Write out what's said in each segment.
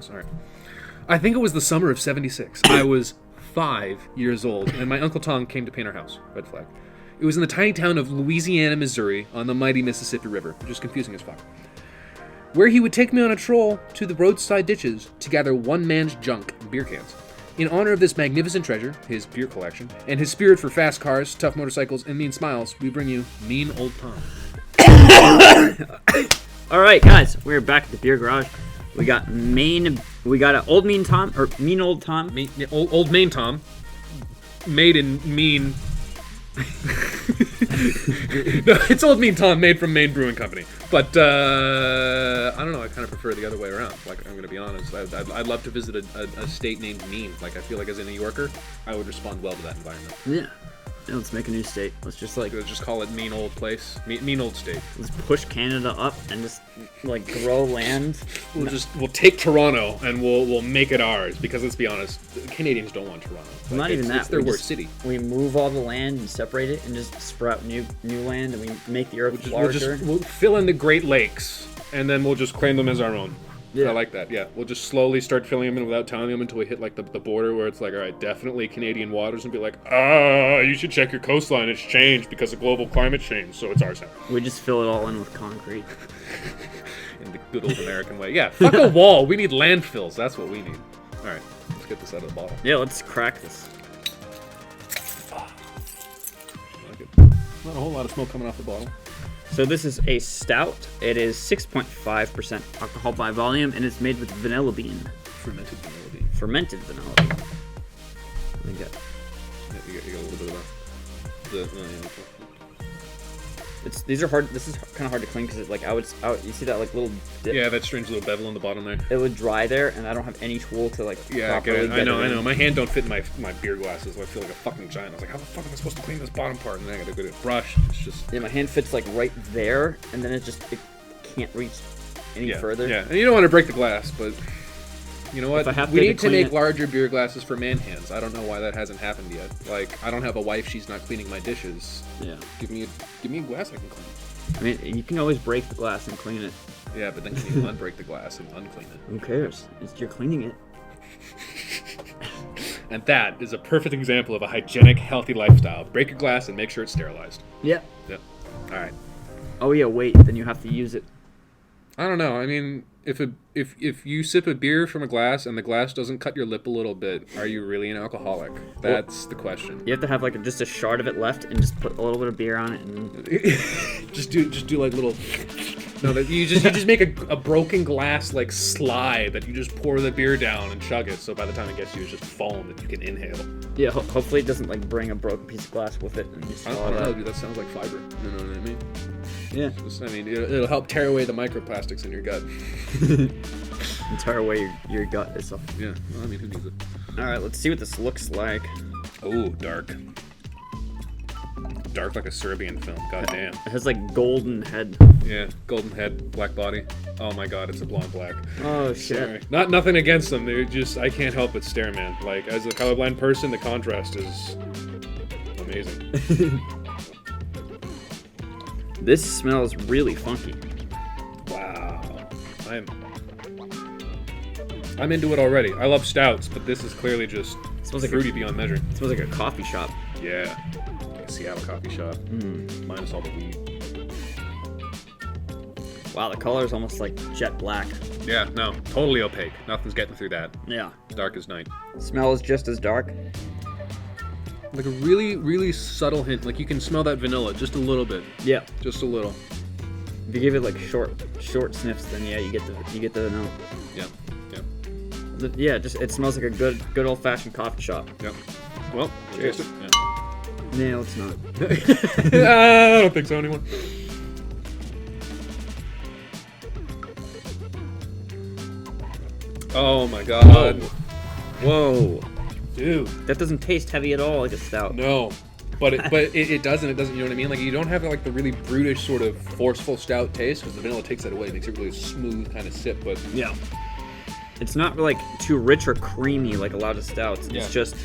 this. All right. I think it was the summer of '76. I was 5 years old, and my Uncle Tom came to paint our house. Red flag. It was in the tiny town of Louisiana, Missouri, on the mighty Mississippi River, which is confusing as fuck, where he would take me on a stroll to the roadside ditches to gather one man's junk and beer cans. In honor of this magnificent treasure, his beer collection, and his spirit for fast cars, tough motorcycles, and mean smiles, we bring you Mean Old Tom. All right, guys, we're back at the beer garage. We got an Old Mean Tom, or Mean Old Tom. Old Maine Tom, made in Mean. No, it's Old Mean Tom, made from Maine Brewing Company. But I don't know. I kind of prefer the other way around. Like, I'm going to be honest. I'd love to visit a state named Mean. Like, I feel like as a New Yorker, I would respond well to that environment. Yeah. Let's make a new state. Let's just call it Mean Old Place, Mean Old State. Let's push Canada up and just like grow land. We'll take Toronto and we'll make it ours, because let's be honest, Canadians don't want Toronto. Well, not even that. It's their worst city. We move all the land and separate it and just sprout new land, and we make the earth larger. We'll fill in the Great Lakes and then we'll just claim them as our own. Yeah. I like that, yeah. We'll just slowly start filling them in without telling them until we hit, like, the border where it's like, all right, definitely Canadian waters, and be like, you should check your coastline. It's changed because of global climate change, so it's ours now. We just fill it all in with concrete. In the good old American way. Yeah, fuck a wall. We need landfills. That's what we need. All right, let's get this out of the bottle. Yeah, let's crack this. Not a whole lot of smoke coming off the bottle. So this is a stout. It is 6.5% alcohol by volume, and it's made with vanilla bean. Fermented vanilla bean. Fermented vanilla bean. Let me get. Yeah, you got a little bit of These are hard. This is kind of hard to clean because like you see that like little dip? Yeah, that strange little bevel on the bottom there. It would dry there, and I don't have any tool to like properly get I know. My hand don't fit in my beer glasses, so I feel like a fucking giant. I was like, how the fuck am I supposed to clean this bottom part? And then I gotta go to a brush. It's just my hand fits like right there, and then it can't reach any further. Yeah, and you don't want to break the glass, but you know what? We need to make larger beer glasses for man hands. I don't know why that hasn't happened yet. Like, I don't have a wife; she's not cleaning my dishes. Yeah. Give me a glass I can clean. I mean, you can always break the glass and clean it. Yeah, but then can you unbreak the glass and unclean it? Who cares? You're cleaning it. And that is a perfect example of a hygienic, healthy lifestyle. Break a glass and make sure it's sterilized. Yeah. Yep. All right. Oh yeah, wait. Then you have to use it. I don't know. I mean, if you sip a beer from a glass and the glass doesn't cut your lip a little bit, are you really an alcoholic? That's the question. You have to have like just a shard of it left and just put a little bit of beer on it and just do like little. No, that you just make a broken glass like slide that you just pour the beer down and chug it. So by the time it gets to you, it's just foam that you can inhale. Yeah, hopefully it doesn't like bring a broken piece of glass with it and just. I don't know, dude. That sounds like fiber. You know what I mean? Yeah. It'll help tear away the microplastics in your gut. And tear away your gut itself. Yeah. Well, I mean, who needs it? All right, let's see what this looks like. Oh, dark. Dark like a Serbian film. God damn. It has like golden head. Yeah, golden head, black body. Oh my god, it's a blonde black. Oh shit. Sorry. Nothing against them. They're just, I can't help but stare, man. Like, as a colorblind person, the contrast is amazing. This smells really funky. Wow. I'm into it already. I love stouts, but this is clearly just fruity beyond measure. It smells like a coffee shop. Yeah. A Seattle coffee shop. Minus all the weed. Wow, the color is almost like jet black. Yeah, no. Totally opaque. Nothing's getting through that. Yeah. Dark as night. Smell is just as dark. Like a really, really subtle hint. Like you can smell that vanilla just a little bit. Yeah. Just a little. If you give it like short sniffs, then yeah, you get the note. Yeah. Yeah, it smells like a good old fashioned coffee shop. Yep. Well, cheers. Yeah. No, it's not. I don't think so anymore. Oh my god. Whoa. Dude. That doesn't taste heavy at all like a stout. No. But it doesn't, you know what I mean? Like, you don't have like the really brutish sort of forceful stout taste, because the vanilla takes that away. It makes it really smooth kind of sip, but... Yeah. It's not like too rich or creamy like a lot of stouts. Yeah. It's just...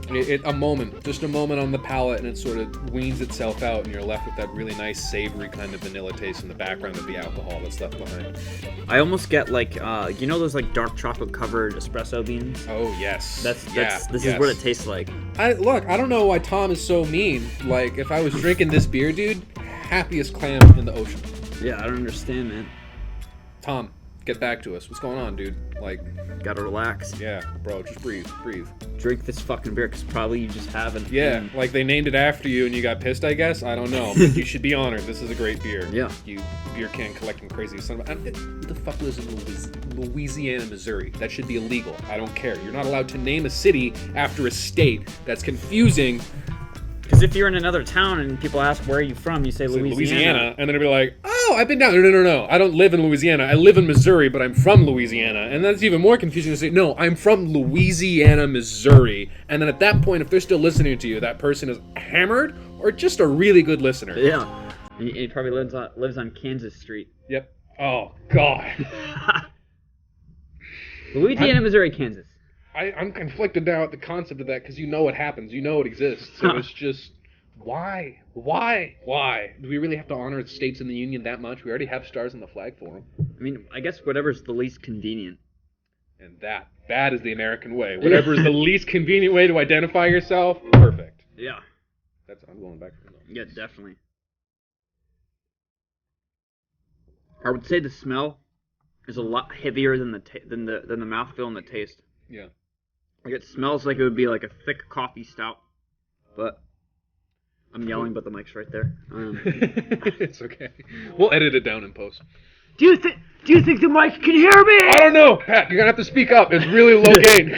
Just a moment on the palate, and it sort of weans itself out, and you're left with that really nice savory kind of vanilla taste in the background of the alcohol that's left behind. I almost get like, you know those like dark chocolate covered espresso beans? Oh yes. This is what it tastes like. I don't know why Tom is so mean. Like, if I was drinking this beer, dude, happiest clam in the ocean. Yeah, I don't understand, man. Tom, get back to us. What's going on, dude? Like, gotta relax. Yeah, bro, just breathe. Drink this fucking beer, because probably you just haven't. Yeah, like they named it after you and you got pissed, I guess. I don't know. But you should be honored. This is a great beer. Yeah. You beer can collecting crazy son of a... Who the fuck lives in Louisiana, Missouri? That should be illegal. I don't care. You're not allowed to name a city after a state. That's confusing. Because if you're in another town and people ask where are you from, you say Louisiana. And then it'll be like, oh, I've been down there. No. I don't live in Louisiana. I live in Missouri, but I'm from Louisiana. And that's even more confusing to say, no, I'm from Louisiana, Missouri. And then at that point, if they're still listening to you, that person is hammered or just a really good listener. Yeah. He probably lives on Kansas Street. Yep. Oh, God. Louisiana, Missouri, Kansas. I'm conflicted now at the concept of that because you know it happens. You know it exists. So it's just, why? Do we really have to honor states in the Union that much? We already have stars on the flag for them. I mean, I guess whatever's the least convenient. And that is the American way. Whatever is the least convenient way to identify yourself, perfect. Yeah. I'm going back to the notes. Yeah, definitely. I would say the smell is a lot heavier than the mouthfeel and the taste. Yeah. Like, it smells like it would be like a thick coffee stout, but I'm yelling, but the mic's right there. It's okay. We'll edit it down in post. Do you think the mic can hear me? I don't know, Pat. You're gonna have to speak up. It's really low gain.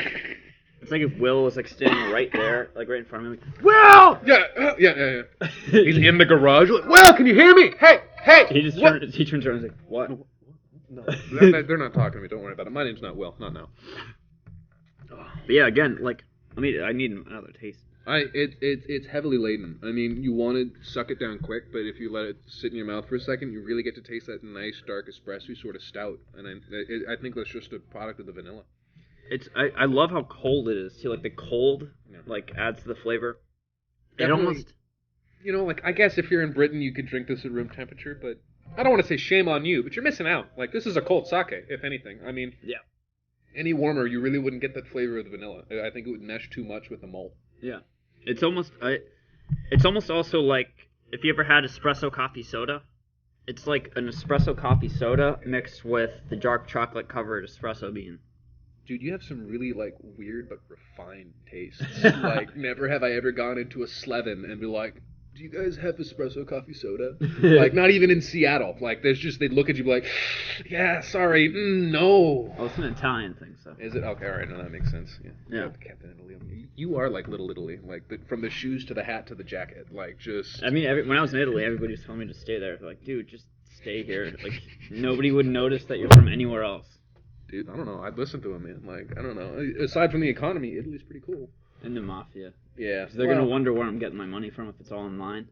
It's like if Will was like standing right there, like right in front of me. Like, Will! Yeah. He's in the garage. Like, Will, can you hear me? Hey. He turns around and is like, what? No, they're not talking to me. Don't worry about it. My name's not Will. Not now. But yeah, again, like, I need another taste. It's heavily laden. I mean, you want to suck it down quick, but if you let it sit in your mouth for a second, you really get to taste that nice dark espresso sort of stout. And I think that's just a product of the vanilla. I love how cold it is too. Like the cold, like adds to the flavor. Definitely, it almost, like I guess if you're in Britain, you could drink this at room temperature, but I don't want to say shame on you, but you're missing out. Like this is a cold sake, if anything. I mean, yeah. Any warmer, you really wouldn't get that flavor of the vanilla. I think it would mesh too much with the malt. Yeah, it's almost also like if you ever had espresso coffee soda. It's like an espresso coffee soda mixed with the dark chocolate covered espresso bean. Dude, you have some really, like, weird but refined tastes. Like, never have I ever gone into a Slevin and be like, do you guys have espresso coffee soda? Like, not even in Seattle. Like, they'd look at you and be like, yeah, sorry, no. Well, it's an Italian thing, so. Is it? Okay, all right, no, that makes sense. Yeah. Captain Italy. You are like Little Italy. Like, from the shoes to the hat to the jacket. Like, just... I mean, when I was in Italy, everybody was telling me to stay there. They're like, dude, just stay here. Like, nobody would notice that you're from anywhere else. Dude, I don't know. I'd listen to him, man. Like, I don't know. Aside from the economy, Italy's pretty cool. And the mafia. Yeah. Because they're going to wonder where I'm getting my money from if it's all in line.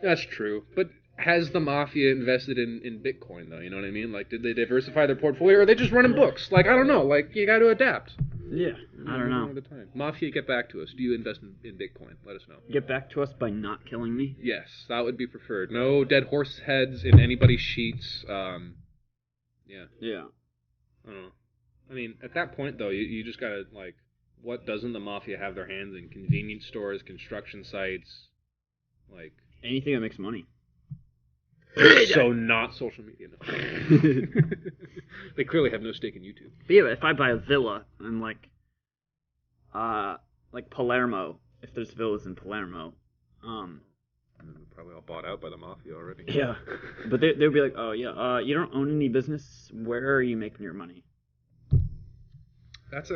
That's true. But has the mafia invested in Bitcoin, though? You know what I mean? Like, did they diversify their portfolio, or are they just running books? Like, I don't know. Like, you got to adapt. Yeah, I don't know. All the time. Mafia, get back to us. Do you invest in Bitcoin? Let us know. Get back to us by not killing me? Yes, that would be preferred. No dead horse heads in anybody's sheets. Yeah. Yeah. I don't know. I mean, at that point, though, you just gotta, like, what doesn't the mafia have their hands in? Convenience stores, construction sites, like... anything that makes money. So not social media, no. They clearly have no stake in YouTube. But yeah, if I buy a villa, and like Palermo, if there's villas in Palermo, probably all bought out by the mafia already. Yeah. But they'd be like, oh yeah, you don't own any business, where are you making your money? That's a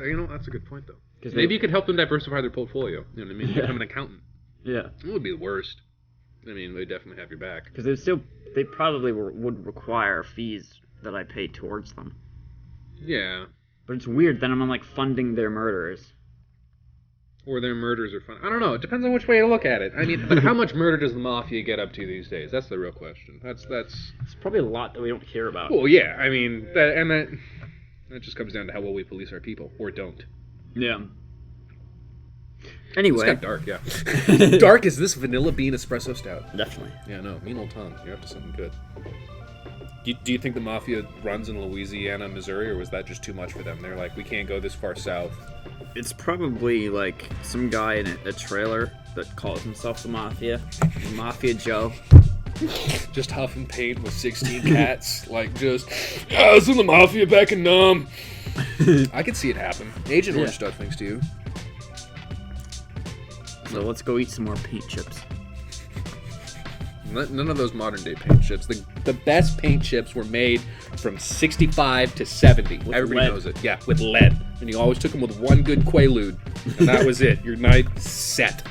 good point, though. Because maybe you could help them diversify their portfolio. You know what I mean? Yeah. Become an accountant. Yeah. It would be the worst. I mean, they definitely have your back. Because they probably would require fees that I pay towards them. Yeah. But it's weird, then I'm like funding their murders. Or their murders are fun. I don't know. It depends on which way you look at it. I mean, but how much murder does the mafia get up to these days? That's the real question. That's. It's probably a lot that we don't hear about. Well, yeah. I mean, that just comes down to how well we police our people, or don't. Yeah. It's Anyway, got dark, yeah. Dark is this vanilla bean espresso stout. definitely. Yeah, no, mean old Tom. You're up to something good. Do you think the mafia runs in Louisiana, Missouri, or was that just too much for them? They're like, we can't go this far south. It's probably like some guy in a trailer that calls himself the Mafia. Mafia Joe. Just huffing paint with 16 cats. Like, just, I was in the mafia back in Nam. I could see it happen. Agent Orange Stout, thanks to you. So let's go eat some more paint chips. None of those modern day paint chips. The best paint chips were made from 65 to 70. With Everybody lead. knows it. Yeah, with lead. And you always took them with one good Quaalude. And that was it. Your night set.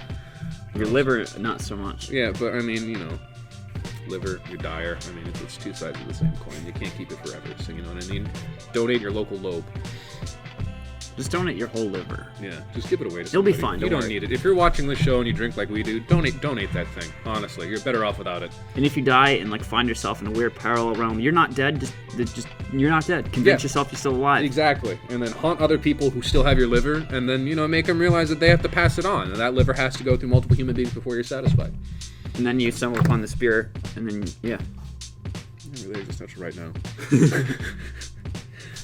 Your liver, not so much. Yeah, but I mean, you know, liver, your dyer. I mean, it's two sides of the same coin. You can't keep it forever. So, you know what I mean? Donate your local lobe. Just donate your whole liver. Yeah, just give it away to It'll be somebody. fine, You don't don't worry. need it. If you're watching this show and you drink like we do, donate that thing. Honestly, you're better off without it. And if you die and like find yourself in a weird parallel realm, you're not dead. Just you're not dead. Convince Yeah. yourself you're still alive. Exactly. And then haunt other people who still have your liver, and then, you know, make them realize that they have to pass it on. And that liver has to go through multiple human beings before you're satisfied. And then you stumble upon the spear, and then yeah. I'm really existential right now.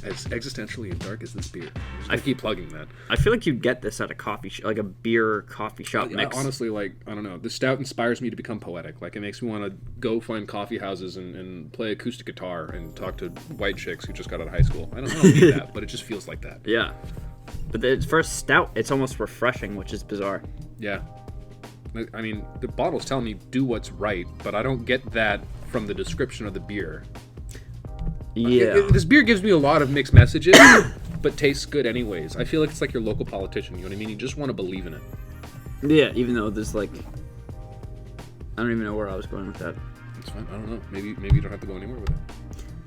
As existentially and dark as this beer. I keep plugging that. I feel like you'd get this at a like a beer coffee shop mix. Honestly, like, I don't know. The stout inspires me to become poetic. Like, it makes me want to go find coffee houses and play acoustic guitar and talk to white chicks who just got out of high school. I don't need that, but it just feels like that. Yeah. But for a stout, it's almost refreshing, which is bizarre. Yeah. I mean, the bottle's telling me do what's right, but I don't get that from the description of the beer. Yeah. This beer gives me a lot of mixed messages, but tastes good anyways. I feel like it's like your local politician, you know what I mean? You just want to believe in it. Yeah, even though there's like... I don't even know where I was going with that. It's fine. I don't know. Maybe you don't have to go anywhere with it.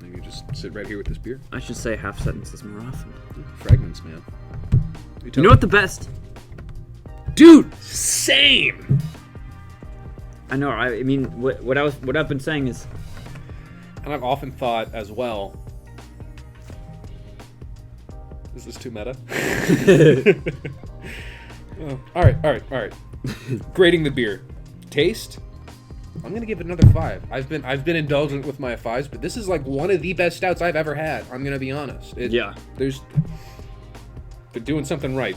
Maybe you just sit right here with this beer. I should say half sentences more often. Fragments, man. You know what the best? Dude, same! I know, I mean, what I've been saying is... And I've often thought as well, is this too meta? Oh, all right. Grading the beer. Taste? I'm going to give it another 5. I've been indulgent with my 5s, but this is like one of the best stouts I've ever had. I'm going to be honest. Yeah. They're doing something right.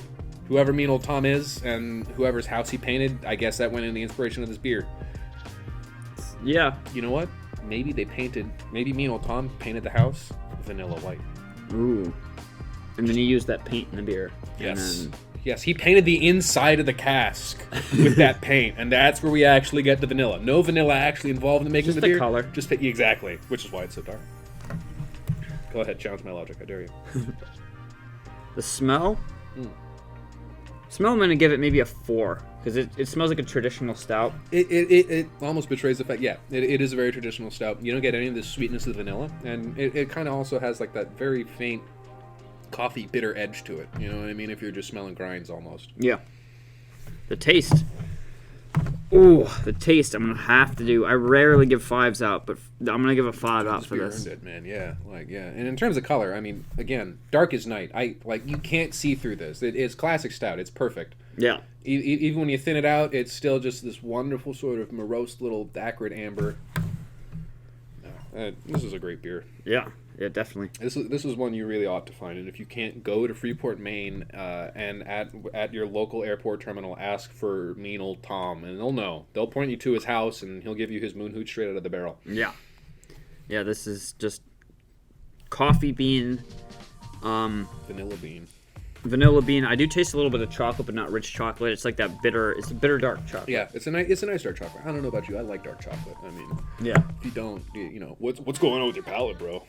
Whoever Mean Old Tom is and whoever's house he painted, I guess that went in the inspiration of this beer. Yeah. You know what? Maybe Mean Old Tom painted the house vanilla white. Ooh. And then you use that paint in the beer. Yes. And then... Yes, he painted the inside of the cask with that paint, and that's where we actually get the vanilla. No vanilla actually involved in making Just the the beer. color. Just exactly, which is why it's so dark. Go ahead, challenge my logic. I dare you. The smell? Smell, I'm going to give it maybe a 4. Because it smells like a traditional stout. It almost betrays the fact. Yeah, it is a very traditional stout. You don't get any of the sweetness of the vanilla, and it kind of also has like that very faint coffee bitter edge to it. You know what I mean? If you're just smelling grinds almost. Yeah. The taste. Ooh, the taste I'm going to have to do. I rarely give 5s out, but I'm going to give a 5 out for beer this. earned it, man. Yeah, And in terms of color, I mean, again, dark as night. You can't see through this. It is classic stout. It's perfect. Yeah. Even when you thin it out, it's still just this wonderful sort of morose little acrid amber. This is a great beer. Yeah, definitely. This is one you really ought to find. And if you can't go to Freeport, Maine, and at your local airport terminal, ask for Mean Old Tom, and they'll know. They'll point you to his house, and he'll give you his moon hoot straight out of the barrel. Yeah. Yeah, this is just coffee bean, Vanilla bean. vanilla bean. I do taste a little bit of chocolate, but not rich chocolate. It's like that bitter. It's a bitter dark chocolate. Yeah, it's a nice dark chocolate. I don't know about you. I like dark chocolate. I mean, Yeah. if you don't, you know, what's going on with your palate, bro?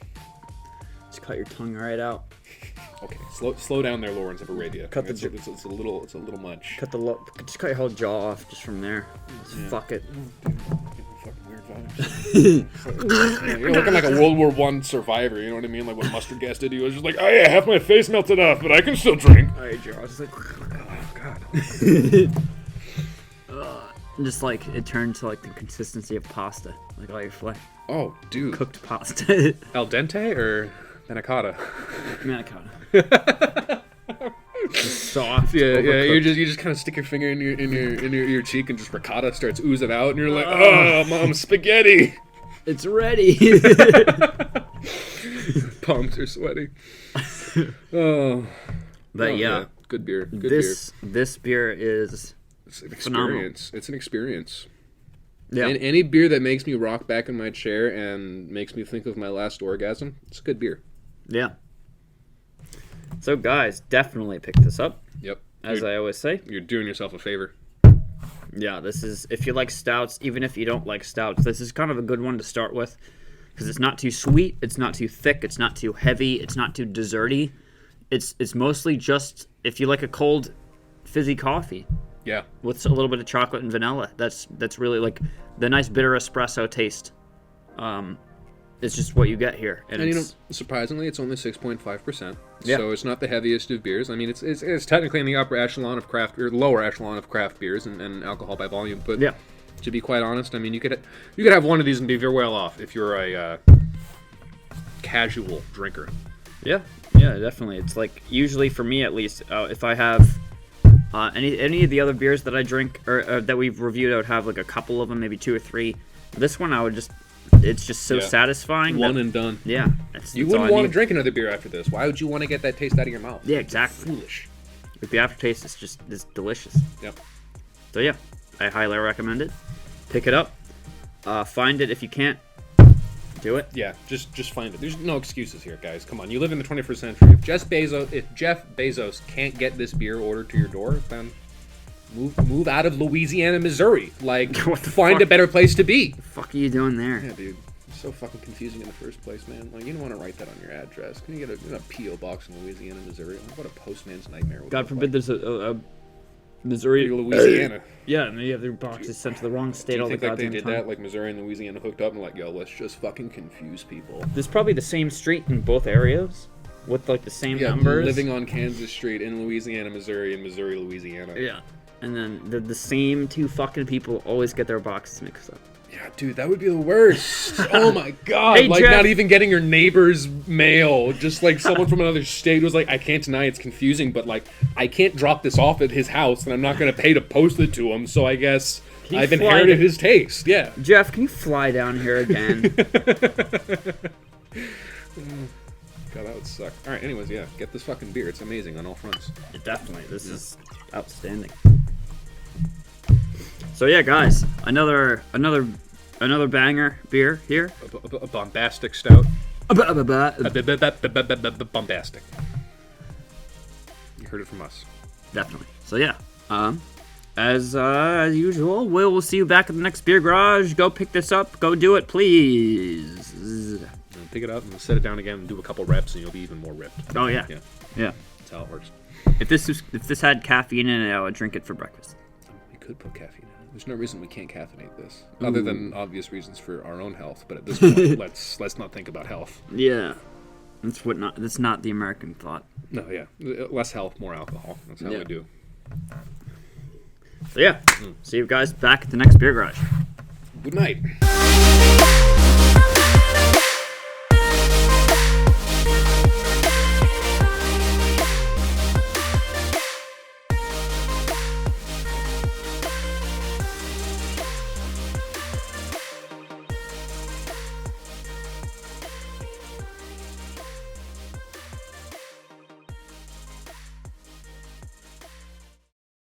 Just cut your tongue right out. Okay, slow down there, Lawrence of Arabia. Cut the it's a little much. Just cut your whole jaw off just from there. Just fuck it. Fucking weird vibes. You're looking like a World War I survivor. You know what I mean? Like what Mustard Gas did to you. I was just like, oh yeah, half my face melted off, but I can still drink. All right, jaw. Just like. Oh god. Just like it turned to like the consistency of pasta, like all your flesh. Oh, dude. Cooked pasta. Al dente or manicotta? Manicotta. soft. Yeah, overcooked. you just kind of stick your finger in your cheek and just ricotta starts oozing out, and you're like, oh, mom, spaghetti. It's ready. Palms are sweaty. Oh, But yeah, good beer. Good this beer is It's an phenomenal. experience. It's an experience. Yeah. And any beer that makes me rock back in my chair and makes me think of my last orgasm, it's a good beer. Yeah. So guys, definitely pick this up. Yep. As I always say. You're doing yourself a favor. Yeah, this is, if you like stouts, even if you don't like stouts, this is kind of a good one to start with. Because it's not too sweet, it's not too thick, it's not too heavy, it's not too desserty. It's mostly just, if you like a cold, fizzy coffee Yeah. with a little bit of chocolate and vanilla, that's really like the nice bitter espresso taste. It's just what you get here. And you know, surprisingly, it's only 6.5%. Yeah. So it's not the heaviest of beers. I mean, it's technically in the upper echelon of craft, or lower echelon of craft beers and alcohol by volume. But yeah. to be quite honest, I mean, you could have one of these and be very well off if you're a casual drinker. Yeah, definitely. It's like, usually for me at least, if I have any of the other beers that I drink or that we've reviewed, I would have like a couple of them, maybe 2 or 3. This one, it's just so satisfying. One and done. Yeah. You wouldn't want to drink another beer after this. Why would you want to get that taste out of your mouth? Yeah, exactly. Foolish. Like the aftertaste is delicious. Yep. So yeah, I highly recommend it. Pick it up. Find it if you can't. Do it. Yeah, just find it. There's no excuses here, guys. Come on, you live in the 21st century. If Jeff Bezos can't get this beer ordered to your door, then move out of Louisiana, Missouri. Like, find a better place to be. What the fuck are you doing there? Yeah, dude. It's so fucking confusing in the first place, man. Like, you don't want to write that on your address. Can you get a P.O. box in Louisiana, Missouri? Like, what a postman's nightmare. God forbid there's a Missouri, Louisiana. Yeah, and you have their boxes sent to the wrong state all the goddamn they did time. that? Like, Missouri and Louisiana hooked up and like, yo, let's just fucking confuse people. There's probably the same street in both areas with like the same numbers. Living on Kansas Street in Louisiana, Missouri, and Missouri, Louisiana. Yeah. And then the same 2 fucking people always get their boxes mixed up. Yeah, dude, that would be the worst. Oh my god. Hey, like, Jeff. not even getting your neighbor's mail. Just like someone from another state was like, I can't deny it's confusing, but like, I can't drop this off at his house and I'm not going to pay to post it to him, so I guess I've inherited his taste. Yeah. Jeff, can you fly down here again? God, that would suck. Alright, anyways, yeah, get this fucking beer. It's amazing on all fronts. Definitely. This is outstanding. So yeah, guys, another banger beer here. A bombastic stout. Definitely. Bombastic. You heard it from us. So yeah, as usual, we'll see you back at the next beer garage. Go pick this up. Go do it, please. And pick it up and set it down again and do a couple reps and you'll be even more ripped. Oh yeah. Yeah. That's how it works. If this had caffeine in it, I would drink it for breakfast. We could put caffeine in it. There's no reason we can't caffeinate this, other than obvious reasons for our own health. But at this point, let's not think about health. Yeah, that's not the American thought. No, yeah, less health, more alcohol. That's how we do. So yeah, see you guys back at the next beer garage. Good night.